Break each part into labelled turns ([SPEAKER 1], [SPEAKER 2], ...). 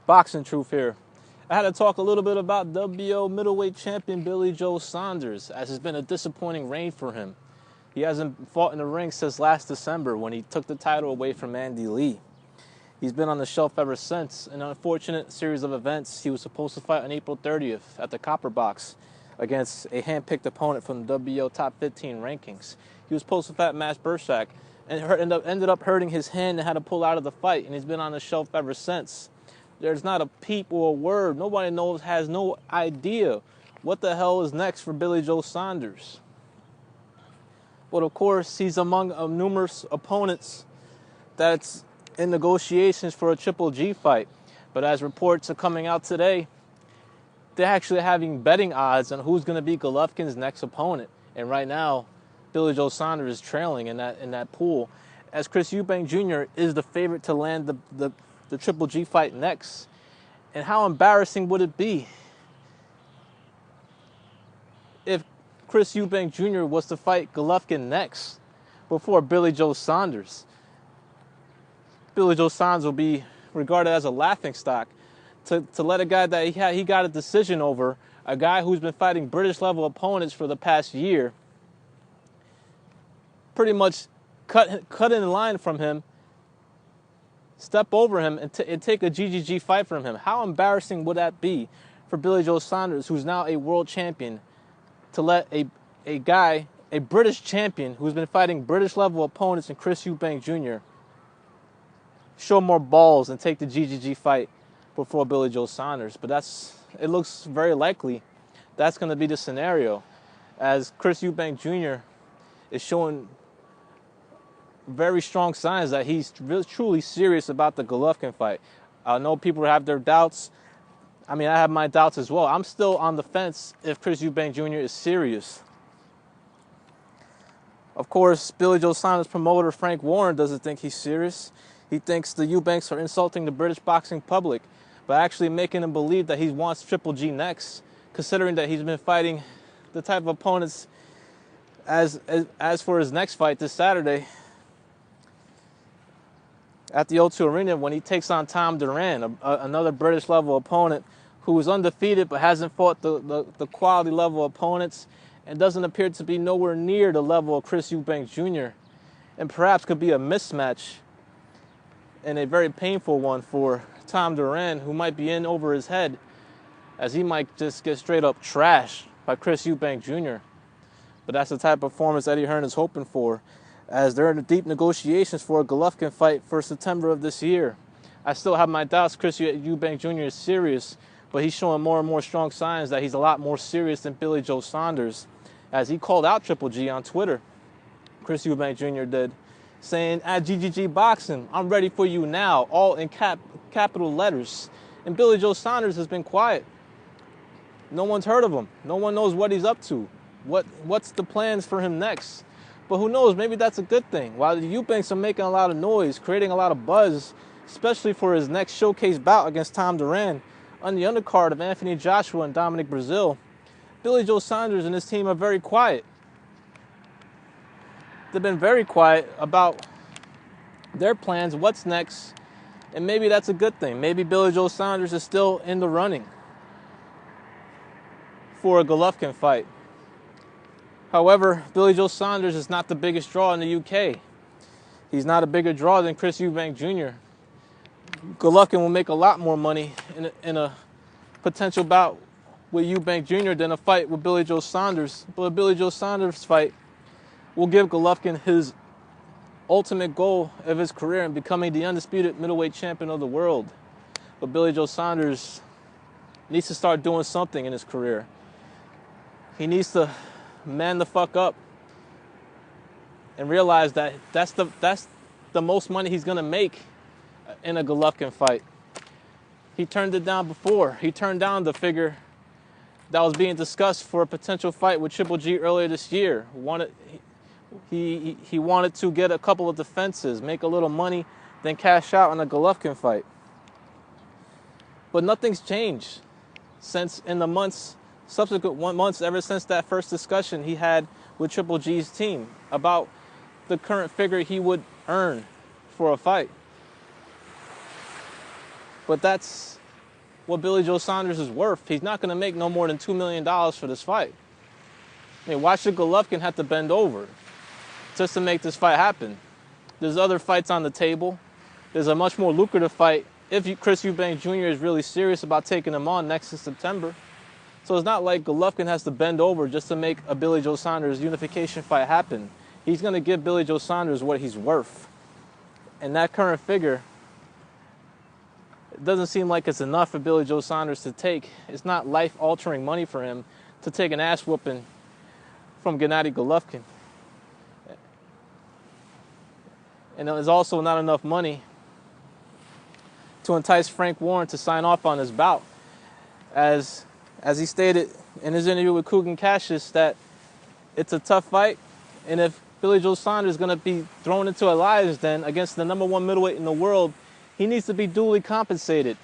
[SPEAKER 1] Boxing Truth here. I had to talk a little bit about WBO middleweight champion Billy Joe Saunders, as it's been a disappointing reign for him. He hasn't fought in the ring since last December when he took the title away from Andy Lee. He's been on the shelf ever since. An unfortunate series of events. He was supposed to fight on April 30th at the Copper Box against a hand-picked opponent from the WBO top 15 rankings. He was supposed to fight Max Burshak and ended up hurting his hand and had to pull out of the fight, and he's been on the shelf ever since. There's not a peep or a word. Nobody has no idea what the hell is next for Billy Joe Saunders. But of course, he's among numerous opponents that's in negotiations for a Triple G fight. But as reports are coming out today, they're actually having betting odds on who's going to be Golovkin's next opponent. And right now, Billy Joe Saunders is trailing in that pool, as Chris Eubank Jr. is the favorite to land the Triple G fight next. And how embarrassing would it be if Chris Eubank Jr. was to fight Golovkin next before Billy Joe Saunders? Billy Joe Saunders will be regarded as a laughingstock to let a guy that he got a decision over, a guy who's been fighting British level opponents for the past year, pretty much cut in line from him, step over him, and take a GGG fight from him. How embarrassing would that be for Billy Joe Saunders, who's now a world champion, to let a guy, a British champion who's been fighting British level opponents, and Chris Eubank Jr., show more balls and take the GGG fight before Billy Joe Saunders? But it looks very likely that's going to be the scenario, as Chris Eubank Jr. is showing very strong signs that he's really truly serious about the Golovkin fight. I know people have their doubts. I mean, I have my doubts as well. I'm still on the fence if Chris Eubank Jr. is serious. Of course, Billy Joe Saunders promoter Frank Warren doesn't think he's serious. He thinks the Eubanks are insulting the British boxing public by actually making him believe that he wants Triple G next, considering that he's been fighting the type of opponents as for his next fight this Saturday at the O2 Arena, when he takes on Tom Duran, another British level opponent who is undefeated but hasn't fought the quality level opponents and doesn't appear to be nowhere near the level of Chris Eubank Jr. and perhaps could be a mismatch and a very painful one for Tom Duran, who might be in over his head, as he might just get straight up trashed by Chris Eubank Jr. But that's the type of performance Eddie Hearn is hoping for, as they're in deep negotiations for a Golovkin fight for September of this year. I still have my doubts Chris Eubank Jr. is serious, but he's showing more and more strong signs that he's a lot more serious than Billy Joe Saunders, as he called out Triple G on Twitter. Chris Eubank Jr. did, saying, "At GGG Boxing, I'm ready for you now," all in capital letters. And Billy Joe Saunders has been quiet. No one's heard of him. No one knows what he's up to. What's the plans for him next? But who knows, maybe that's a good thing. While the Eubanks are making a lot of noise, creating a lot of buzz, especially for his next showcase bout against Tom Duran on the undercard of Anthony Joshua and Dominic Breazeale, Billy Joe Saunders and his team are very quiet. They've been very quiet about their plans, what's next, and maybe that's a good thing. Maybe Billy Joe Saunders is still in the running for a Golovkin fight. However, Billy Joe Saunders is not the biggest draw in the UK. He's not a bigger draw than Chris Eubank Jr. Golovkin will make a lot more money in a potential bout with Eubank Jr. than a fight with Billy Joe Saunders. But a Billy Joe Saunders fight will give Golovkin his ultimate goal of his career in becoming the undisputed middleweight champion of the world. But Billy Joe Saunders needs to start doing something in his career. He needs to man the fuck up and realize that that's the most money he's gonna make in a Golovkin fight. He turned it down before. He turned down the figure that was being discussed for a potential fight with Triple G earlier this year. He wanted to get a couple of defenses, make a little money, then cash out on a Golovkin fight. But nothing's changed since in the subsequent months, ever since that first discussion he had with Triple G's team about the current figure he would earn for a fight. But that's what Billy Joe Saunders is worth. He's not going to make no more than $2 million for this fight. I mean, why should Golovkin have to bend over just to make this fight happen? There's other fights on the table. There's a much more lucrative fight if Chris Eubank Jr. is really serious about taking him on next in September. So it's not like Golovkin has to bend over just to make a Billy Joe Saunders unification fight happen. He's going to give Billy Joe Saunders what he's worth. And that current figure, it doesn't seem like it's enough for Billy Joe Saunders to take. It's not life-altering money for him to take an ass-whooping from Gennady Golovkin. And there's also not enough money to entice Frank Warren to sign off on his bout. As he stated in his interview with Kugan Cassius, that it's a tough fight, and if Billy Joe Saunders is going to be thrown into a lion's den against the #1 middleweight in the world, he needs to be duly compensated.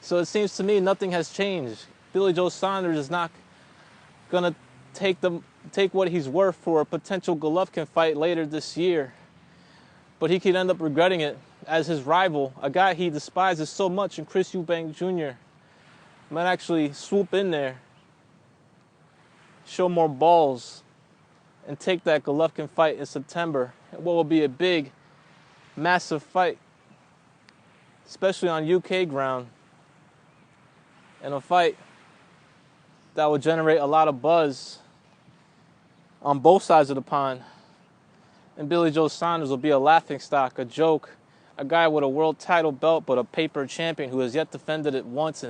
[SPEAKER 1] So it seems to me nothing has changed. Billy Joe Saunders is not going to take what he's worth for a potential Golovkin fight later this year. But he could end up regretting it, as his rival, a guy he despises so much in Chris Eubank Jr., might actually swoop in there, show more balls, and take that Golovkin fight in September. What will be a big, massive fight, especially on UK ground, and a fight that will generate a lot of buzz on both sides of the pond. And Billy Joe Saunders will be a laughingstock, a joke, a guy with a world title belt but a paper champion who has yet defended it once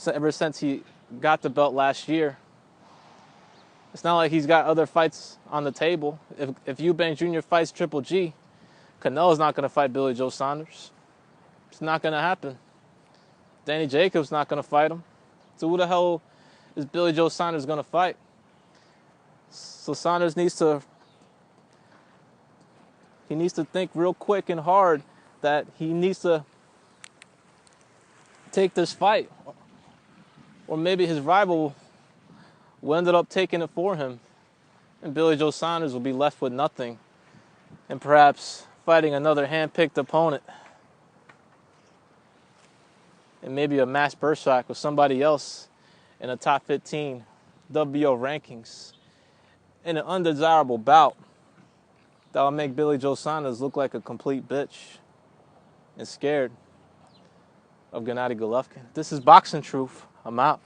[SPEAKER 1] ever since he got the belt last year. It's not like he's got other fights on the table. If Eubank Jr. fights Triple G, Canelo's not going to fight Billy Joe Saunders. It's not going to happen. Danny Jacobs not going to fight him. So who the hell is Billy Joe Saunders going to fight? So Saunders needs to think real quick and hard that he needs to take this fight. Or maybe his rival will end up taking it for him, and Billy Joe Saunders will be left with nothing, and perhaps fighting another hand-picked opponent, and maybe a Max Burshak with somebody else in the top 15 WBO rankings, in an undesirable bout that will make Billy Joe Saunders look like a complete bitch and scared of Gennady Golovkin. This is Boxing Truth. I'm out.